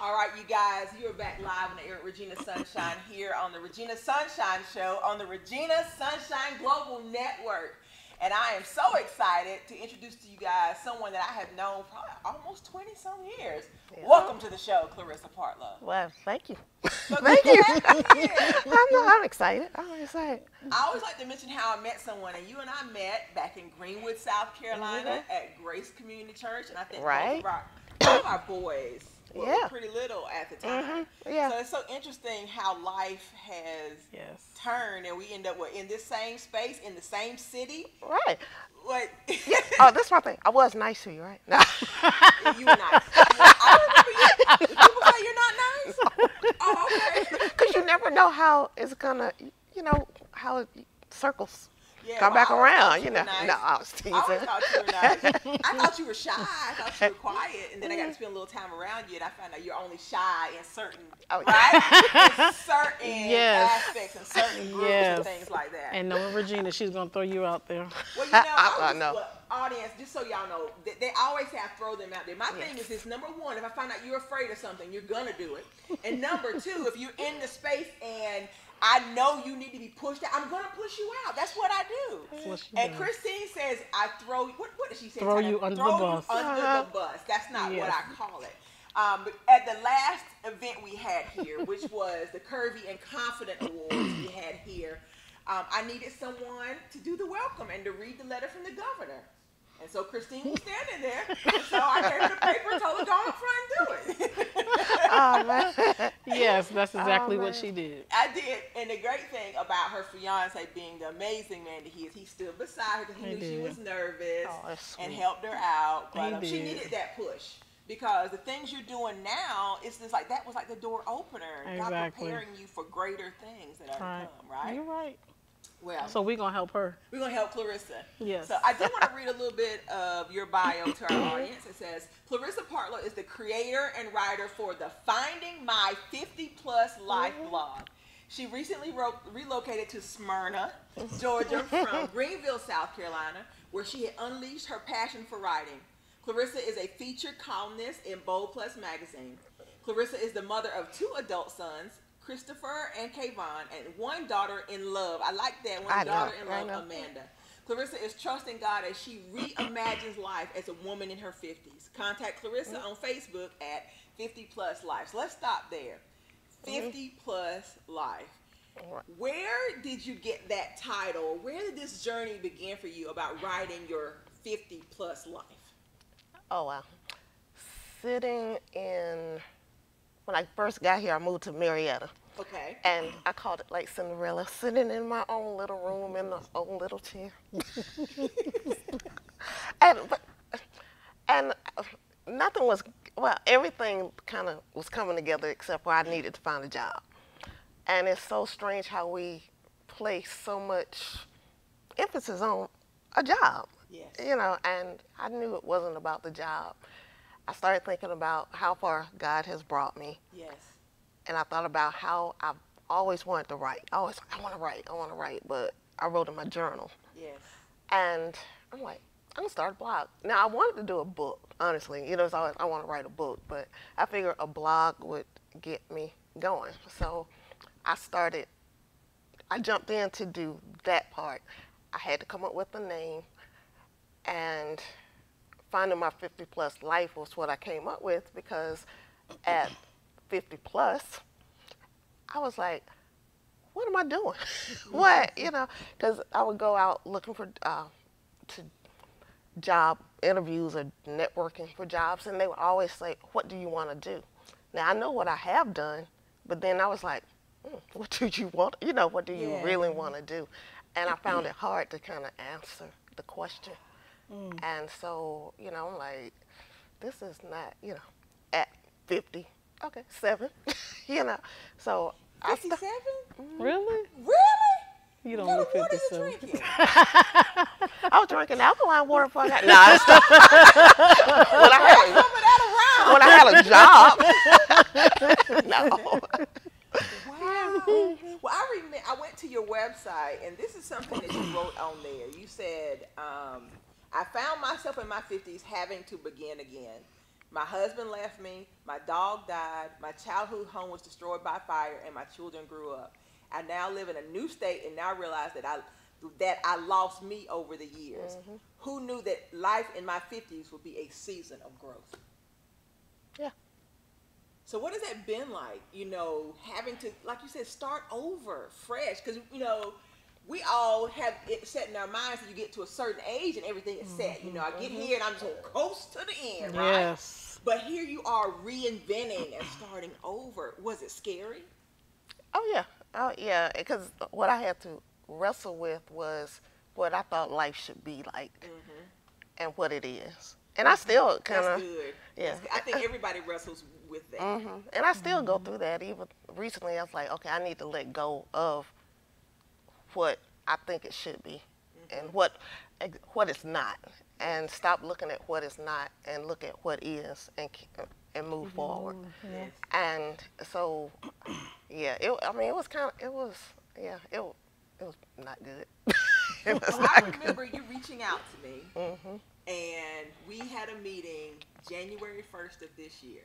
All right, you guys, you're back live on the air with Regina Sunshine here on the Regina Sunshine Show on the Regina Sunshine Global Network. And I am so excited to introduce to you guys someone that I have known probably almost 20-some years. Yeah. Welcome to the show, Clarissa Partlow. Well, thank you. So thank you. I'm excited. I'm excited. I always like to mention how I met someone, and you and I met back in Greenwood, South Carolina at Grace Community Church. And I think both of our boys were pretty little at the time. Yeah. So it's so interesting how life has turned, and we end up in this same space, in the same city. Right. What? Oh, that's my thing. I was nice to you, right? No. You were nice. I remember you. People say you're not nice? No. Oh, okay. Because you never know how it's going to, how it circles. Come back around, Nice. No, I was teasing. I always thought you were nice. I thought you were shy. I thought you were quiet. And then I got to spend a little time around you, and I found out you're only shy in certain, in certain aspects and certain groups and things like that. And knowing Regina, she's going to throw you out there. Well, I know. Audience, just so y'all know, they always have throw them out there. My thing is this: number one, if I find out you're afraid of something, you're going to do it. And number two, if you're in the space and I know you need to be pushed out, I'm going to push you out. That's what I do. And Christine says, I throw you, what did she say? Throw you under the bus. Under the bus. That's not what I call it. But at the last event we had here, which was the Curvy and Confident Awards we had here, I needed someone to do the welcome and to read the letter from the governor. And so Christine was standing there, and so I gave her the paper and told her, go up front and do it. Oh, man. Yes, that's exactly what she did. I did. And the great thing about her fiance being the amazing man that he stood beside her because he knew she was nervous and helped her out. But she needed that push. Because the things you're doing now, it's just like that was like the door opener. God preparing you for greater things that are to come, right? You're right. Well, so we're going to help her. We're going to help Clarissa. Yes. So I do want to read a little bit of your bio to our audience. It says, Clarissa Partlow is the creator and writer for the Finding My 50 Plus Life blog. She recently relocated to Smyrna, Georgia from Greenville, South Carolina, where she had unleashed her passion for writing. Clarissa is a featured columnist in Bold Plus magazine. Clarissa is the mother of 2 adult sons, Christopher and Kayvon, and 1 daughter in love. I like that. One daughter in love, Amanda. Clarissa is trusting God as she reimagines life as a woman in her 50s. Contact Clarissa on Facebook at 50 Plus Life. So let's stop there. 50 Plus Life. Where did you get that title? Where did this journey begin for you about writing your 50 Plus Life? Oh, wow. When I first got here, I moved to Marietta. Okay. And I called it like Cinderella, sitting in my own little room in my own little chair. and nothing was, everything kind of was coming together except where I needed to find a job. And it's so strange how we place so much emphasis on a job. Yes. And I knew it wasn't about the job. I started thinking about how far God has brought me. Yes. And I thought about how I've always wanted to write. I want to write, but I wrote in my journal. Yes. And I'm like, I'm going to start a blog. Now, I wanted to do a book, honestly. It's always, I want to write a book, but I figured a blog would get me going. So I jumped in to do that part. I had to come up with a name, and Finding My 50 Plus Life was what I came up with, because at 50 plus, I was like, what am I doing? What, because I would go out looking for job interviews or networking for jobs, and they would always say, what do you want to do? Now, I know what I have done, but then I was like, what do you want? What do you really want to do? And I found it hard to kind of answer the question. And so, I'm like, this is not, at 50, okay, 7, So 57? Really? Really? You don't look 57. What are you drinking? I was drinking alkaline water before I got, when I had a job. No. Wow. Well, I remember I went to your website, and this is something that you wrote on there. You said, I found myself in my 50s having to begin again. My husband left me, my dog died, my childhood home was destroyed by fire, and my children grew up. I now live in a new state and now realize that I lost me over the years. Who knew that life in my 50s would be a season of growth? Yeah. So what has that been like, you know, having to, like you said, start over fresh? Because, you know, we all have it set in our minds that you get to a certain age and everything is set. You know, I get here and I'm just going to coast to the end, right? Yes. But here you are reinventing and starting over. Was it scary? Oh yeah, because what I had to wrestle with was what I thought life should be like and what it is. And I still kind of, That's good. yeah. That's good. I think everybody wrestles with that. And I still go through that. Even recently, I was like, okay, I need to let go of what I think it should be and what it's not, and stop looking at what it's not and look at what is and move forward. Yes. And so, yeah, it was not good. It was Well, not I remember you reaching out to me, and we had a meeting January 1st of this year.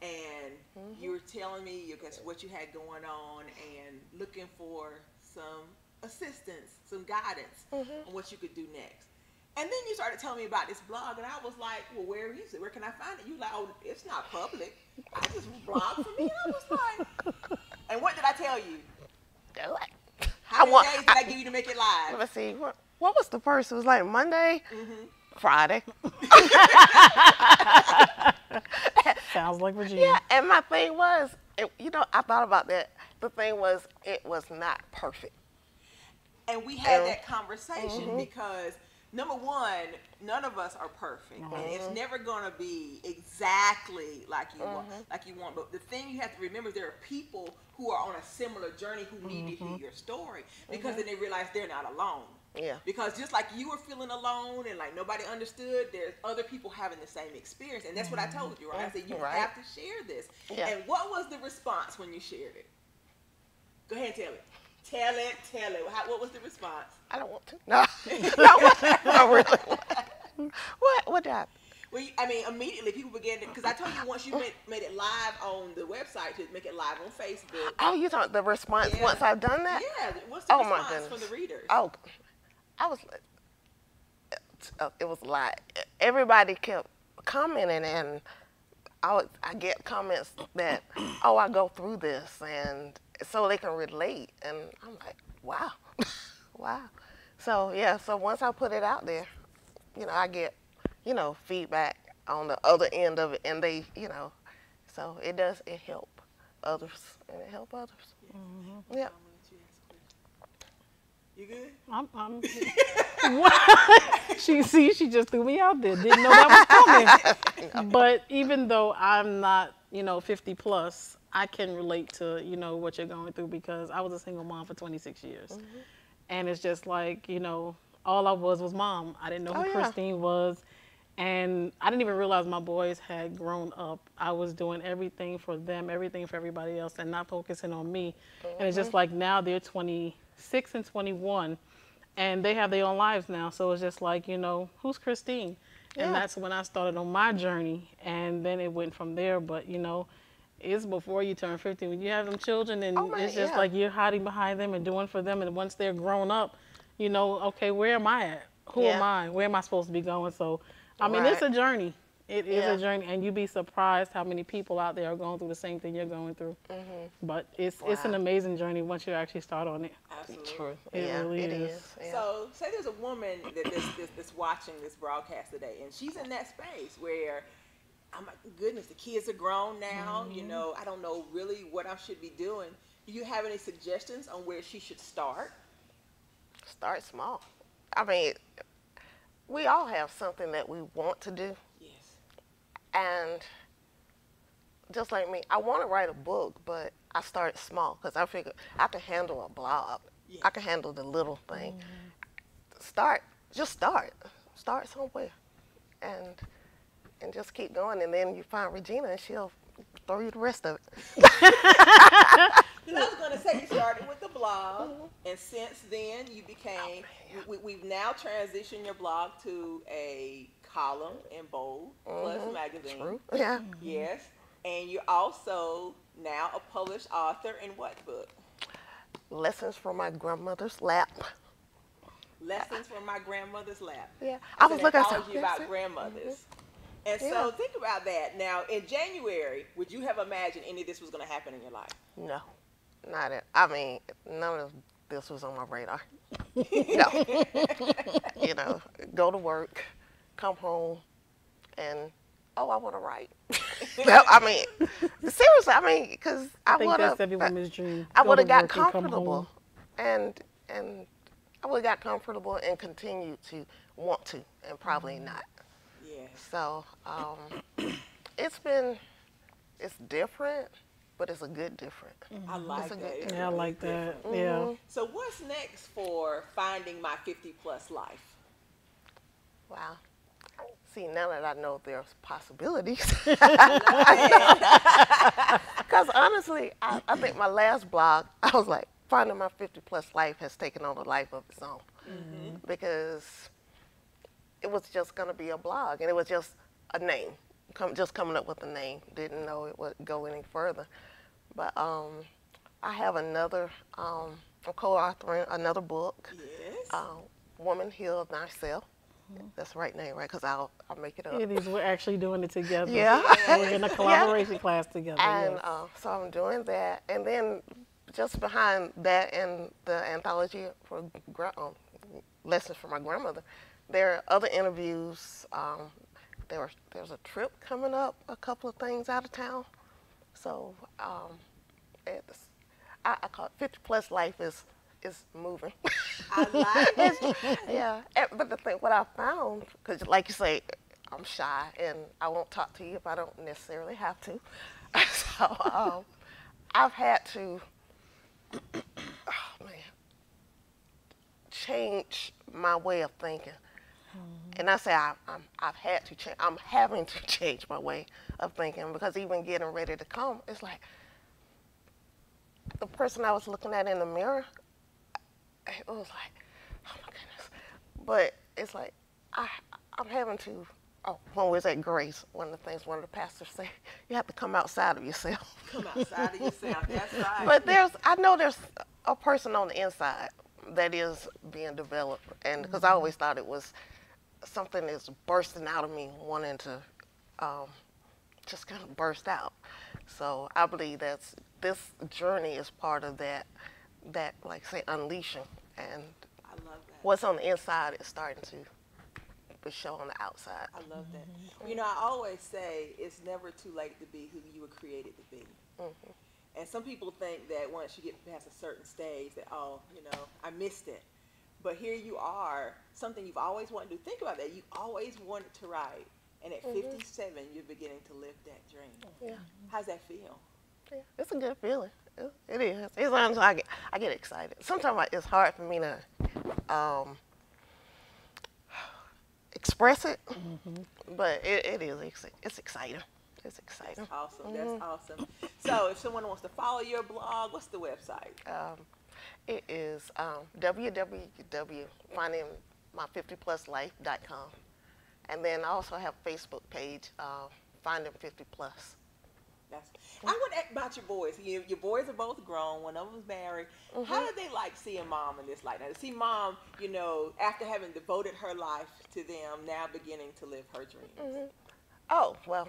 And you were telling me, I guess, what you had going on and looking for some assistance, some guidance on what you could do next. And then you started telling me about this blog, and I was like, well, where is it? Where can I find it? You like, oh, it's not public. I just blog for me. And I was like, and what did I tell you? Do it. How many days did I give you to make it live? Let's see. What was the first? It was like Monday, Friday. Sounds like Regina. Yeah, and my thing was, you know, I thought about that. The thing was, it was not perfect. And we had that conversation because, number one, none of us are perfect. And it's never going to be exactly like you want. But the thing you have to remember, there are people who are on a similar journey who need to hear your story, because then they realize they're not alone. Yeah. Because just like you were feeling alone and like nobody understood, there's other people having the same experience. And that's what I told you, right? I said, you have to share this. Yeah. And what was the response when you shared it? Go ahead and tell it. Tell it. What was the response? I don't want to. No. No, really. What did I? Well, I mean, immediately people began to, because I told you once you made it live on the website, to make it live on Facebook. Oh, you talking the response once I've done that? Yeah. What's the response from the readers? Oh, it was a lot. Everybody kept commenting, and I get comments that, oh, I go through this, and so they can relate, and I'm like, wow, wow. So yeah, so once I put it out there, you know, I get, you know, feedback on the other end of it, and they, you know, so it help others, and it help others. Yeah. You good? I'm she just threw me out there. Didn't know that was coming. But even though I'm not, you know, 50 plus, I can relate to, you know, what you're going through, because I was a single mom for 26 years. And it's just like, you know, all I was mom. I didn't know who Christine was. And I didn't even realize my boys had grown up. I was doing everything for them, everything for everybody else, and not focusing on me. And it's just like now they're 26 and 21, and they have their own lives now. So it's just like, you know, who's Christine? And that's when I started on my journey, and then it went from there. But, you know, it's before you turn 50. When you have them children, and it's just like you're hiding behind them and doing for them. And once they're grown up, you know, okay, where am I at? Who am I? Where am I supposed to be going? So, I mean, it's a journey. It is a journey, and you'd be surprised how many people out there are going through the same thing you're going through. But it's an amazing journey once you actually start on it. Absolutely. True. It really is. Yeah. So, say there's a woman that's watching this broadcast today, and she's in that space where, oh my goodness, the kids are grown now. You know, I don't know really what I should be doing. Do you have any suggestions on where she should start? Start small. I mean, we all have something that we want to do. Yes. And just like me, I want to write a book, but I started small because I figured I can handle a blog. Yeah. I can handle the little thing. Just start somewhere, and just keep going. And then you find Regina, and she'll throw you the rest of it. I was going to say, you started with the blog, and since then you became, we've now transitioned your blog to a column in Bold Plus magazine. True. Yeah. Yes. And you're also now a published author in what book? Lessons from My Grandmother's Lap. Lessons from My Grandmother's Lap. Yeah. I was looking at anthology about grandmothers. And Yeah. so think about that. Now, in January, would you have imagined any of this was going to happen in your life? No, not it. I mean, none of this was on my radar. No. You know, go to work, come home, and I want to write. No, I mean, seriously, I mean, because I think would that's have. every woman's dream. I Go would to have got work and come comfortable, home. and I would have got comfortable and continued to want to, and probably not. Yes. So it's different, but it's a good different. I like It's a that. good- It's Yeah, I really like that. different. Yeah. So what's next for Finding My 50 Plus Life? Wow. See, now that I know there's possibilities, I because honestly, I think my last blog, I was like, Finding My 50 Plus Life has taken on a life of its own, because it was just going to be a blog, and it was just a name, just coming up with a name. Didn't know it would go any further. But I have another, I'm co-authoring another book, Yes. Woman Heal Thyself. That's the right name, right? Because I'll make it up. It is. We're actually doing it together. Yeah. We're in a collaboration class together. And yes. so I'm doing that. And then just behind that and the anthology for Lessons from My Grandmother, there are other interviews. There's a trip coming up, a couple of things out of town. So I call it 50 Plus Life is moving. I like it. Yeah. But the thing, what I found, because like you say, I'm shy and I won't talk to you if I don't necessarily have to. So I've had to, change my way of thinking. And I say I've had to change. I'm having to change my way of thinking, because even getting ready to come, it's like the person I was looking at in the mirror, it was like, oh my goodness. But it's like I'm having to. Oh, when we was at Grace, one of the pastors said, you have to come outside of yourself. Come outside of yourself. That's right. But I know there's a person on the inside that is being developed, and because I always thought it was something that's bursting out of me, wanting to just kind of burst out. So I believe this journey is part of that, like say, unleashing, and I love that. what's on the inside is starting to be shown on the outside. I love that. You know, I always say it's never too late to be who you were created to be. And some people think that once you get past a certain stage that, oh, you know, I missed it. But here you are, something you've always wanted to do. Think about that. You always wanted to write. And at 57, you're beginning to live that dream. Yeah. How's that feel? Yeah, it's a good feeling. It is. It's honestly, I get excited. Sometimes it's hard for me to express it, but it is. It's exciting. It's exciting. That's awesome. That's awesome. So if someone wants to follow your blog, what's the website? It is www.findingmy50pluslife.com. And then I also have a Facebook page, Finding 50 Plus. I want to ask about your boys. Your boys are both grown. One of them's married. How do they like seeing mom in this light? Now, to see mom, you know, after having devoted her life to them, now beginning to live her dreams. Oh, well,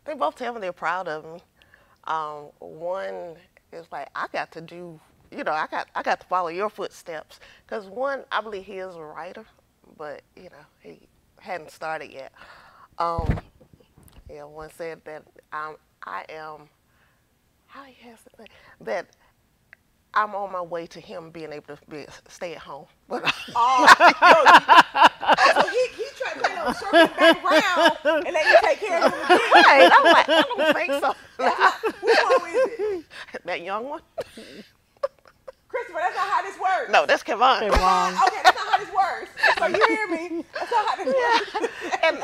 they both tell me they're proud of me. One is like, I got to do, you know, I got to follow your footsteps. Because one, I believe he is a writer, but, you know, he hadn't started yet. Yeah, one said that I am, how he has to think, that I'm on my way to him being able to stay at home. But so he tried to circle back around and let you take care of him again. right, I'm like, I don't think so. Which one is it? That young one? Christopher, that's not how this works. No, that's Kevon. Okay, that's not how this works. So you hear me? That's not how this works.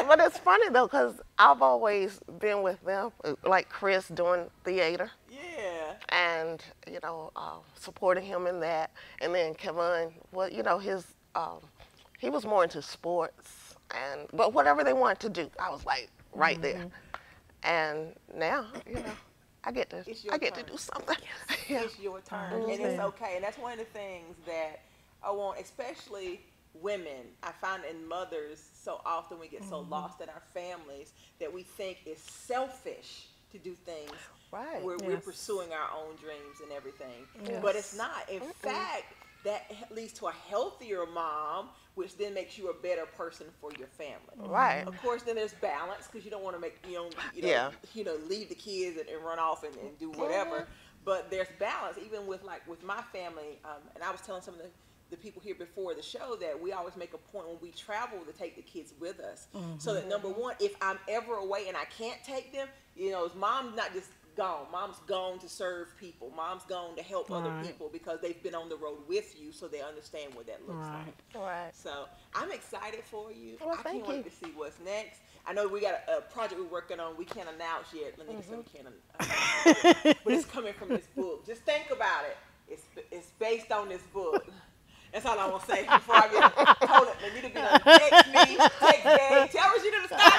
But it's funny though, because I've always been with them, like Chris doing theater. Yeah. And, you know, supporting him in that. And then Kevon, well, you know, he was more into sports But whatever they wanted to do, I was like right there. And now, I get to do something. Yeah. It's your turn, and it's okay. And that's one of the things that I want, especially women. I find in mothers, so often we get so lost in our families that we think it's selfish to do things. Right. We're pursuing our own dreams and everything, but it's not. In fact, that leads to a healthier mom, which then makes you a better person for your family. Right. Of course, then there's balance, because you don't want to make leave the kids and run off and do whatever. But there's balance, even with my family. And I was telling some of the people here before the show that we always make a point when we travel to take the kids with us, so that number one, if I'm ever away and I can't take them, mom's not just gone. Mom's gone to serve people. Mom's gone to help other people, because they've been on the road with you, so they understand what that looks like. Right. So I'm excited for you. Well, I can't wait to see what's next. I know we got a project we're working on. We can't announce yet. But it's coming from this book. Just think about it. It's based on this book. That's all I want to say before I get told it. They need to be like, text me, text Gay, tell Regina to stop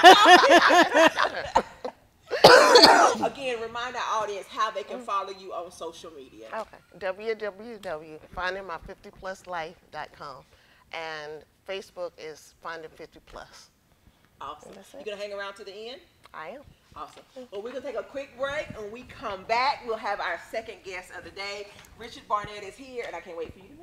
talking. Again, remind our audience how they can follow you on social media. Okay. www.findingmy50pluslife.com. And Facebook is Finding 50 Plus. Awesome. You gonna hang around to the end? I am. Awesome. Well, we're going to take a quick break. When we come back, we'll have our second guest of the day. Richard Barnett is here, and I can't wait for you to